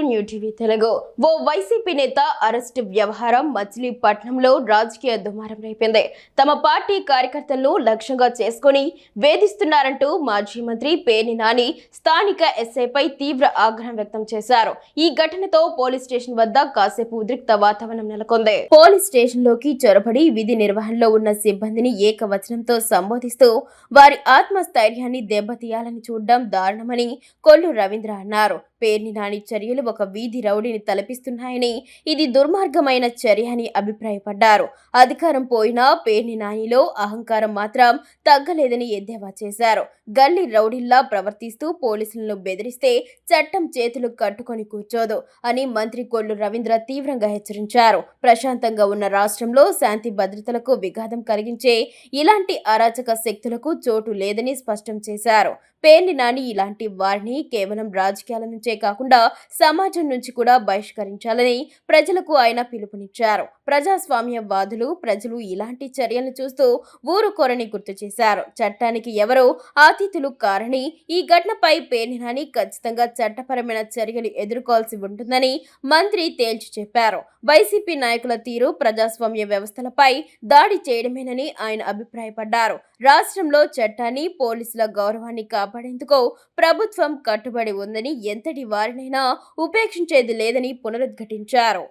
New TV Telugu. ఓ YCP నేత arrest వ్యవహారం మచిలీపట్నంలో రాజకీయ దుమారం రేపింది. తమ పార్టీ కార్యకర్తలను లక్ష్యంగా చేసుకుని వేధిస్తున్నారంటూ మాజీ మంత్రి పేర్ని నాని స్థానిక ఎస్ఐపై తీవ్ర ఆగ్రహం వ్యక్తం చేశారు. ఈ ఘటనతో పోలీస్ స్టేషన్ వద్ద కాసేపు ఉద్రిక్త వాతావరణం నెలకొంది. పోలీస్ స్టేషన్ లోకి చొరబడి విధి నిర్వహణలో ఉన్న సిబ్బందిని ఏకవచనంతో సంబోధిస్తూ వారి ఆత్మస్థైర్యాన్ని దెబ్బతీయాలని చూడడం దారుణమని కొల్లు రవీంద్ర అన్నారు. పేర్ని నాని చర్యలు ఒక వీధి రౌడీని తలపిస్తున్నాయని, ఇది దుర్మార్గమైన చర్య అని అభిప్రాయపడ్డారు. అధికారం పోయినా పేర్ని నానిలో అహంకారం మాత్రం తగ్గలేదని ఎద్దేవా చేశారు. గల్లీ రౌడీల్లా ప్రవర్తిస్తూ పోలీసులను బెదిరిస్తే చట్టం చేతులు కట్టుకొని కూర్చోదు అని మంత్రి కొల్లు రవీంద్ర తీవ్రంగా హెచ్చరించారు. ప్రశాంతంగా ఉన్న రాష్ట్రంలో శాంతి భద్రతలకు విఘాతం కలిగించే ఇలాంటి అరాచక శక్తులకు చోటు లేదని స్పష్టం చేశారు. పేర్ని నాని ఇలాంటి వారిని కేవలం రాజకీయాల నుంచే కాకుండా సమాజం నుంచి కూడా బహిష్కరించాలని ప్రజలకు ఆయన పిలుపునిచ్చారు. ప్రజాస్వామ్యవాదులు ప్రజలు ఇలాంటి చర్యలను చూస్తూ ఊరుకోరని గుర్తు చేశారు. చట్టానికి ఎవరో అతిథులు కారని ఈ ఘటనపై పేర్ని నాని ఖచ్చితంగా చట్టపరమైన చర్యలు ఎదుర్కోవాల్సి ఉంటుందని మంత్రి తేల్చి చెప్పారు. వైసీపీ నాయకుల తీరు ప్రజాస్వామ్య వ్యవస్థలపై దాడి చేయడమేనని ఆయన అభిప్రాయపడ్డారు. రాష్ట్రంలో చట్టాన్ని పోలీసుల గౌరవాన్ని కాపాడేందుకు ప్రభుత్వం కట్టుబడి ఉందని, ఎంతటి వారినైనా ఉపేక్షించేది లేదని పునరుద్ఘాటించారు.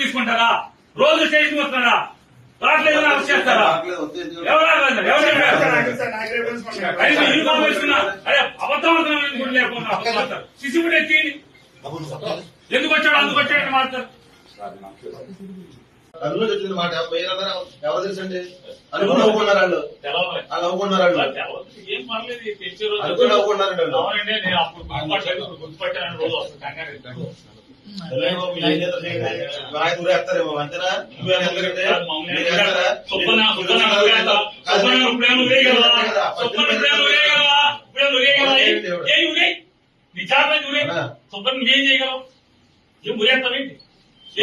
తీసుకుంటారా? రోజు స్టేషన్ వస్తారా? చేస్తారా? ఎందుకు వచ్చాడు అందుకు వచ్చాడు మాట్లాడు. అందులో వచ్చింది మాట ఎవరు తెలుసండి అనుకుని నవ్వుకున్నారు వాళ్ళు. నవ్వుకున్నారు వాళ్ళు. ఏం పర్లేదు అనుకుని నవ్వుకున్నారు. గుర్తుపట్టాను రోజు వస్తుంది. ఊరేస్తారేమో అంతేనా? ఎందుకంటే ఏం చేయగలవు? ఏం ఉరేస్తావేంటి?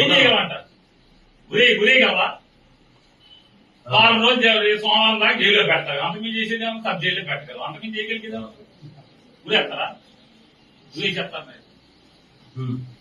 ఏం చేయగలవంట? ఉరేయగలవా? వారం రోజు సోమవారం దాకా జైల్లో పెడతారు. అంతకుమించి చేసేది సబ్ జైల్లో పెట్టగలవు. అంతకుమించి చేయగలిగేదా? ఉరేస్తారా? ఉరే చెప్తాను.